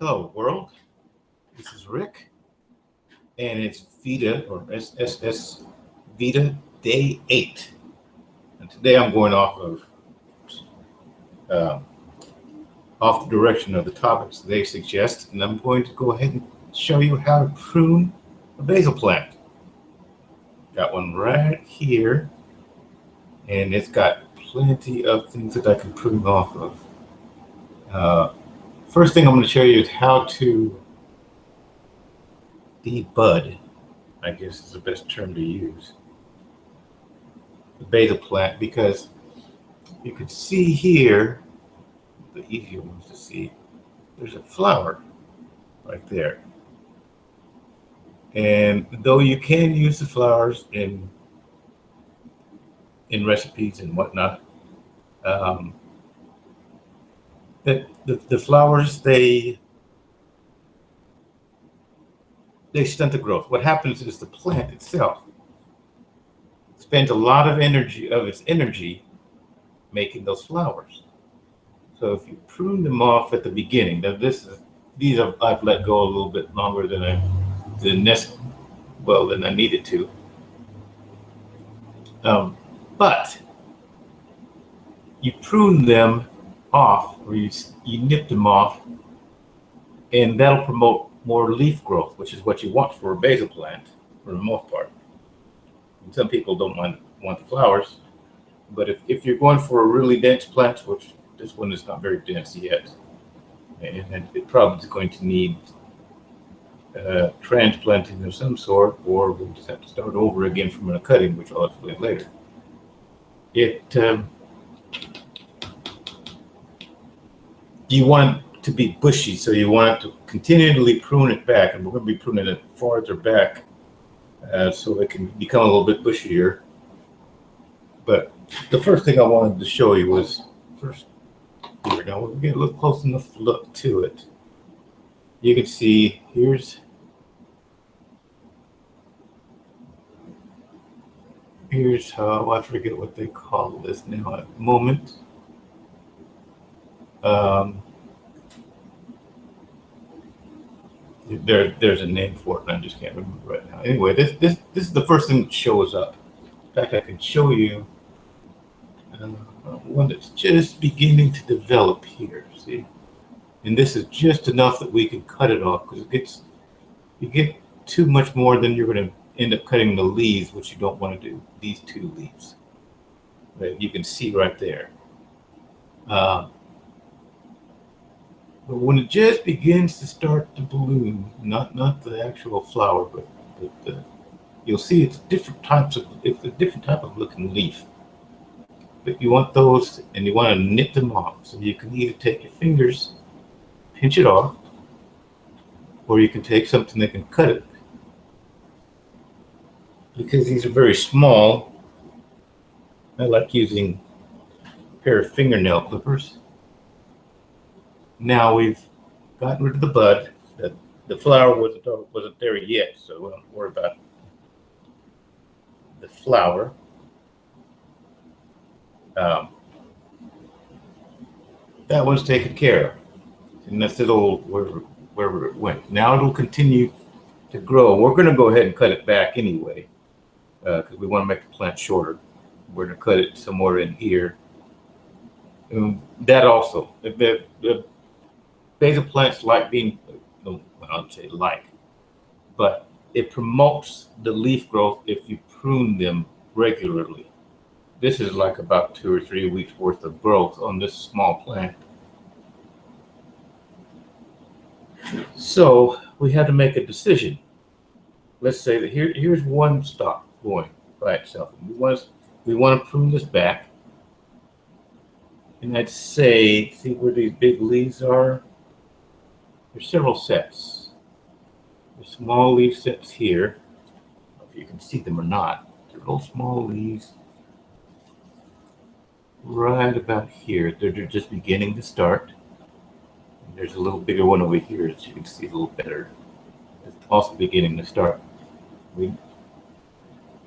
Hello world, this is Rick, and it's Vita or SSS Vita Day 8. And today I'm going uh, off the direction of the topics they suggest, and I'm going to go ahead and show you how to prune a basil plant. Got one right here, and it's got plenty of things that I can prune off of. First thing I'm going to show you is how to debud, I guess is the best term to use, the basil plant, because you can see here, the easier ones to see, there's a flower right there. And though you can use the flowers in recipes and whatnot, the flowers, they stunt the growth. What happens is the plant itself spends a lot of its energy making those flowers. So if you prune them off at the beginning, now I've let go a little bit longer than I needed to. But you prune them off, or you nip them off, and that'll promote more leaf growth, which is what you want for a basil plant for the most part. And some people don't want the flowers, but if you're going for a really dense plant, which this one is not very dense yet, and it probably is going to need transplanting of some sort, or we'll just have to start over again from a cutting, which I'll explain later. You want it to be bushy, so you want to continually prune it back, and we're going to be pruning it farther back so it can become a little bit bushier. But the first thing I wanted to show you was here. Now we'll get a little close enough to look to it. You can see here's how, I forget what they call this now at the moment. There's a name for it, and I just can't remember right now. Anyway, this is the first thing that shows up. In fact, I can show you one that's just beginning to develop here. See, and this is just enough that we can cut it off, because you get too much more, then you're going to end up cutting the leaves, which you don't want to do. These two leaves, that you can see right there. But when it just begins to start to bloom, not the actual flower, but you'll see it's a different type of looking leaf. But you want those, and you want to nip them off. So you can either take your fingers, pinch it off, or you can take something that can cut it. Because these are very small, I like using a pair of fingernail clippers. Now we've gotten rid of the bud. The flower wasn't there yet, so we don't worry about the flower. That one's taken care of, and that's it all wherever it went. Now it'll continue to grow. We're going to go ahead and cut it back anyway, because we want to make the plant shorter. We're going to cut it somewhere in here. And that also, the basil plants like being, well, I would say like, but it promotes the leaf growth if you prune them regularly. This is like about 2 or 3 weeks worth of growth on this small plant. So we had to make a decision. Let's say that here's one stalk going by itself. We want to prune this back. And I'd say, see where these big leaves are? There's several sets. There's small leaf sets here. I don't know if you can see them or not. They're little small leaves right about here. They're just beginning to start. And there's a little bigger one over here that you can see a little better. It's also beginning to start.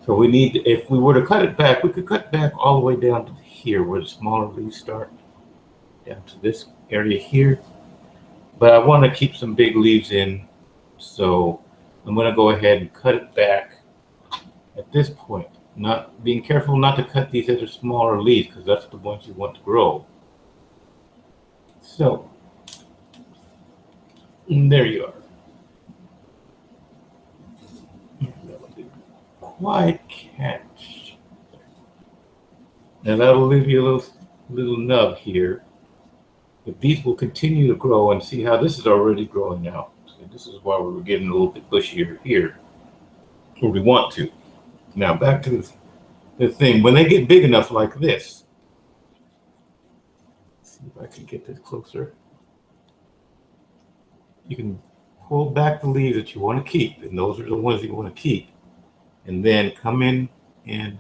So we need, if we were to cut it back, we could cut back all the way down to here where the smaller leaves start, down to this area here. but I want to keep some big leaves in, so I'm going to go ahead and cut it back at this point. Not being careful not to cut these other smaller leaves because that's the ones you want to grow. So there you are. That didn't quite catch. Now that'll leave you a little nub here. But these will continue to grow, and see how this is already growing now. So this is why we're getting a little bit bushier here, where we want to. Now back to the thing. When they get big enough like this, let's see if I can get this closer. You can pull back the leaves that you want to keep, and those are the ones you want to keep. And then come in and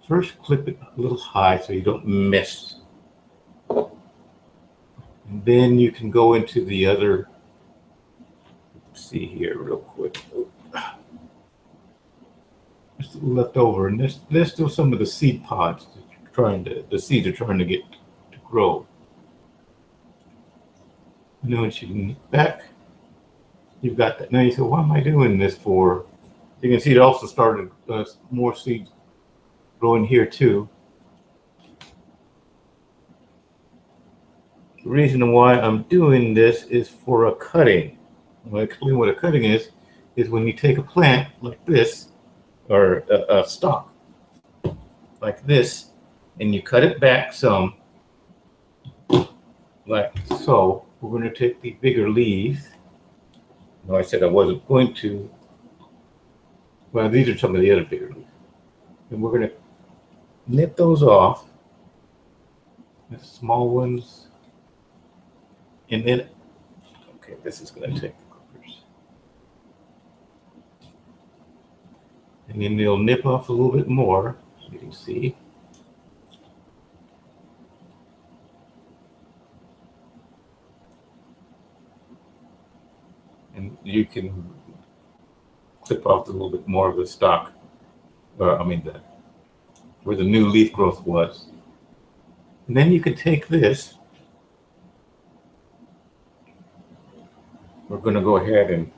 first clip it a little high so you don't miss. And then you can go into the other, let's see here real quick. There's left over, and there's still some of the seed pods that the seeds are trying to get to grow. And then once you can get back, you've got that. Now you say, what am I doing this for? You can see it also started more seeds growing here too. The reason why I'm doing this is for a cutting. I'll explain what a cutting is when you take a plant like this, or a stalk like this, and you cut it back some, like so. We're going to take the bigger leaves. No, I said I wasn't going to. Well, these are some of the other bigger leaves. And we're going to nip those off, the small ones. And then, okay, this is going to take the clippers. And then they'll nip off a little bit more, so you can see. And you can clip off a little bit more of the stalk, where the new leaf growth was. And then you can take this. We're going to go ahead and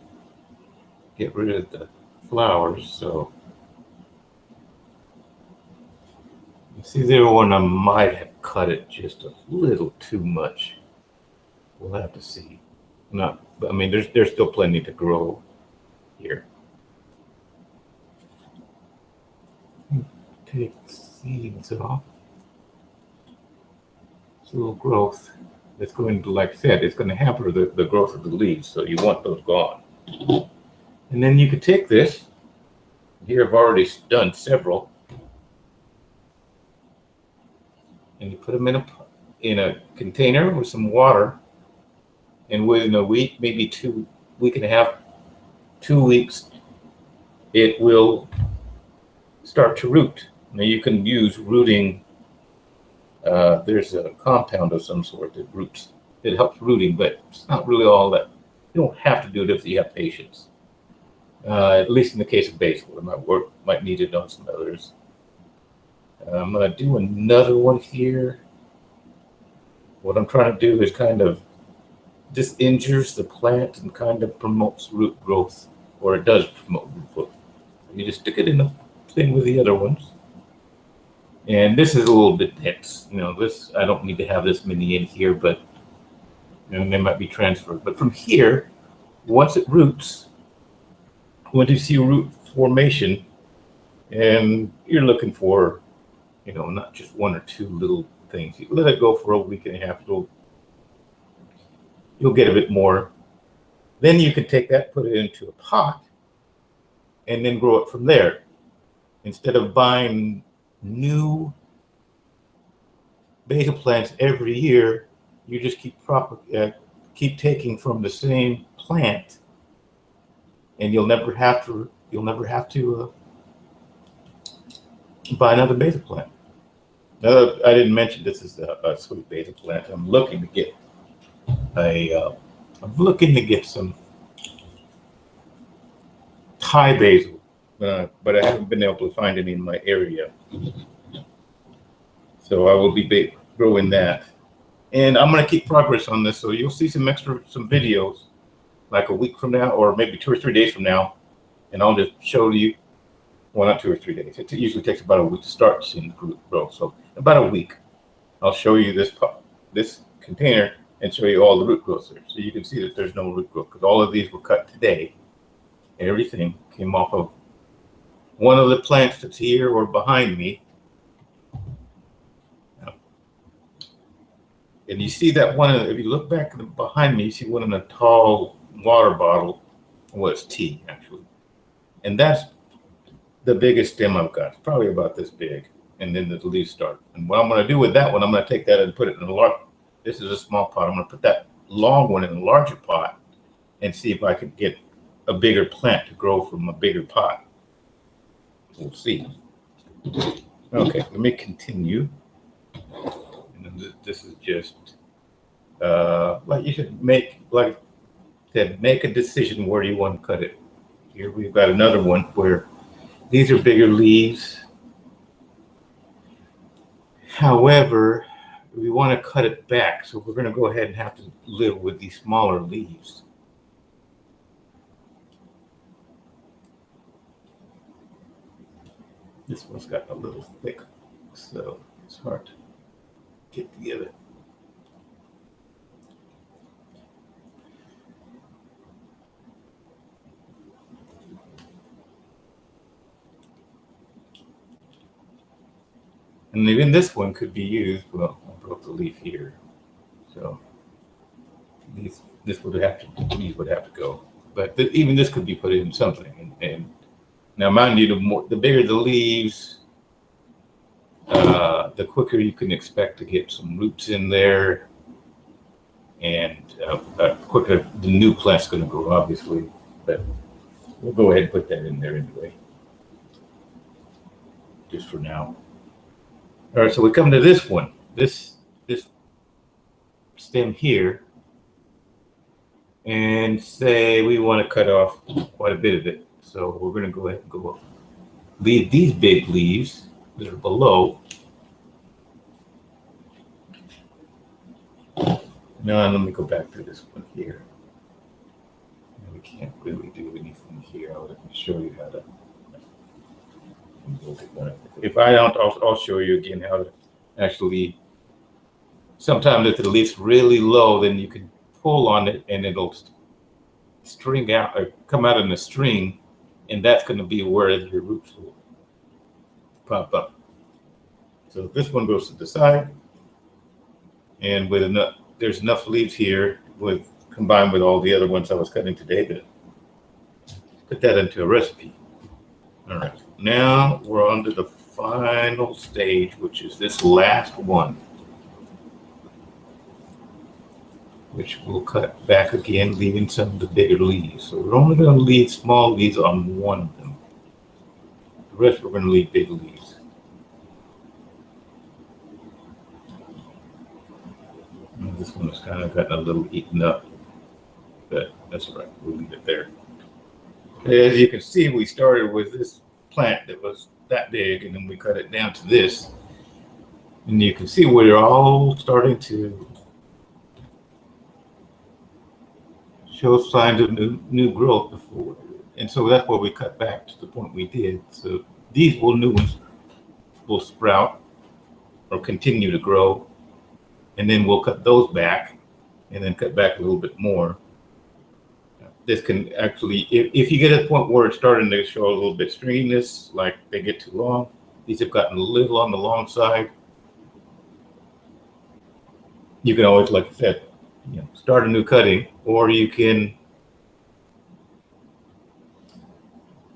get rid of the flowers. So you see there one I might have cut it just a little too much. We'll have to see. There's still plenty to grow here. Take seeds off. It's a little growth. It's going to, like I said, it's going to hamper the growth of the leaves, so you want those gone. And then you could take this. Here I've already done several, and you put them in a container with some water, and within a week, maybe week and a half, 2 weeks, it will start to root. Now you can use rooting. There's a compound of some sort that roots. It helps rooting, but it's not really all that. You don't have to do it if you have patience. At least in the case of basil, it might need it on some others. I'm going to do another one here. What I'm trying to do is kind of, this injures the plant and kind of promotes root growth, or it does promote root growth. You just stick it in the thing with the other ones. And this is a little bit dense. This, I don't need to have this many in here, but they might be transferred. But from here, once it roots, once you see root formation, and you're looking for, not just one or two little things. You let it go for a week and a half. You'll get a bit more. Then you can take that, put it into a pot, and then grow it from there. Instead of buying new basil plants every year, you just keep taking from the same plant, and you'll never have to buy another basil plant. Now, I didn't mention this is a sweet basil plant. I'm looking to get some Thai basil, but I haven't been able to find any in my area. So I will be growing that. And I'm going to keep progress on this, so you'll see some videos like a week from now, or maybe 2 or 3 days from now, and I'll just show you. Well, not 2 or 3 days. It usually takes about a week to start seeing the root grow. So about a week, I'll show you this container and show you all the root growth there, so you can see that there's no root growth, because all of these were cut today. Everything came off of one of the plants that's here or behind me. And you see that one, if you look back behind me, you see one in a tall water bottle. Well, it's tea, actually. And that's the biggest stem I've got. It's probably about this big. And then the leaves start. And what I'm going to do with that one, I'm going to take that and put it in a large, this is a small pot. I'm going to put that long one in a larger pot and see if I can get a bigger plant to grow from a bigger pot. We'll see. Okay, let me continue. And this is just like you should make, like to make a decision where you want to cut it. Here we've got another one where these are bigger leaves. However, we want to cut it back, so we're going to go ahead and have to live with these smaller leaves. This one's got a little thick, so it's hard to get together. And even this one could be used. Well, I broke the leaf here, so these would have to go. But even this could be put in something. And now, mind you, the bigger the leaves, the quicker you can expect to get some roots in there, and quicker the new plant's going to grow, obviously. But we'll go ahead and put that in there anyway, just for now. All right, so we come to this one, this stem here, and say we want to cut off quite a bit of it. So we're going to go ahead and go up. Leave these big leaves that are below. Now let me go back to this one here. We can't really do anything here. Let me show you how to. If I don't, I'll show you again how to actually. Sometimes if the leaf's really low, then you can pull on it and it'll string out or come out in a string, and that's going to be where your roots will pop up. So this one goes to the side, and with enough, there's enough leaves here combined with all the other ones I was cutting today to put that into a recipe. All right, now we're on to the final stage, which is this last one, which we'll cut back again, leaving some of the bigger leaves. So we're only going to leave small leaves on one of them. The rest we're going to leave big leaves. And this one has kind of gotten a little eaten up, but that's all right. We'll leave it there. As you can see, we started with this plant that was that big, and then we cut it down to this. And you can see we're all starting to show signs of new growth before. And so that's why we cut back to the point we did. So these new ones will sprout or continue to grow. And then we'll cut those back and then cut back a little bit more. This can actually, if you get to the point where it's starting to show a little bit stringiness, like they get too long, these have gotten a little on the long side. You can always, like I said, start a new cutting, or you can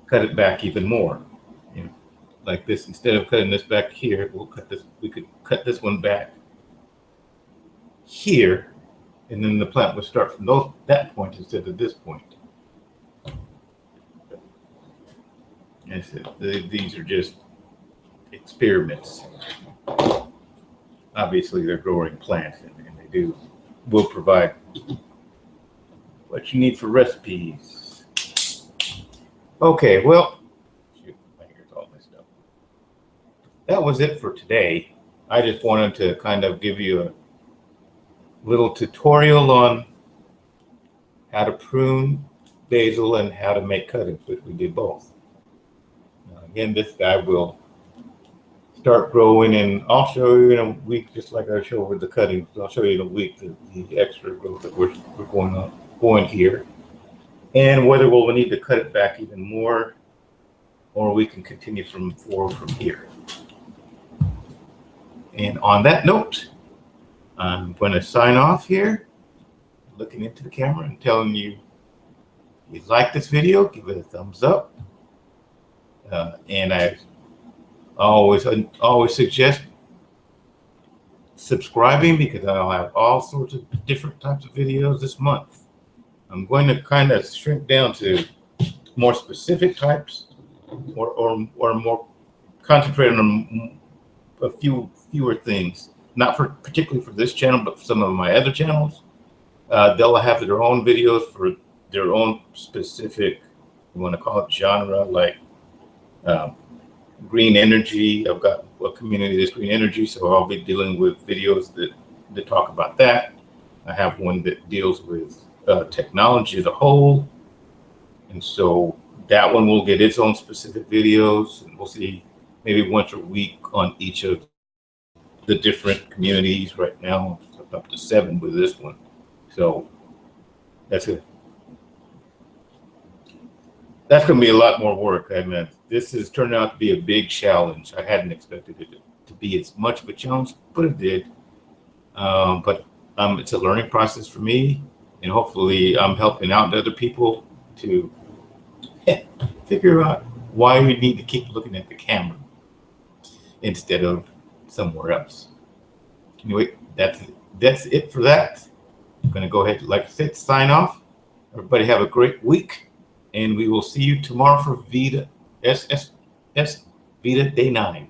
cut it back even more. Like this, instead of cutting this back here, we'll cut this. We could cut this one back here, and then the plant would start from that point instead of this point. And so these are just experiments. Obviously, they're growing plants, and they will provide what you need for recipes. Okay, well, shoot, my hair's all messed up. That was it for today. I just wanted to kind of give you little tutorial on how to prune basil and how to make cuttings, which we did both. Now, again, this guy will start growing, and I'll show you in a week, just like I show with the cuttings. I'll show you in a week the extra growth that we're going here, and whether we'll need to cut it back even more, or we can continue forward from here. And on that note, I'm going to sign off here, looking into the camera and telling you, if you like this video, give it a thumbs up. And I always suggest subscribing, because I'll have all sorts of different types of videos this month. I'm going to kind of shrink down to more specific types, or more concentrate on a fewer things. Not particularly for this channel, but for some of my other channels. They'll have their own videos for their own specific, you want to call it genre, like green energy. I've got a community that's green energy, so I'll be dealing with videos that talk about that. I have one that deals with technology as a whole, and so that one will get its own specific videos, and we'll see maybe once a week on each of the different communities. Right now, up to 7 with this one. So that's it. That's going to be a lot more work. I mean, this has turned out to be a big challenge. I hadn't expected it to be as much of a challenge, but it did. But it's a learning process for me, and hopefully I'm helping out other people to figure out why we need to keep looking at the camera instead of somewhere else. Anyway, that's it for that. I'm going to go ahead, like I said, sign off. Everybody have a great week, and we will see you tomorrow for Vita Day 9.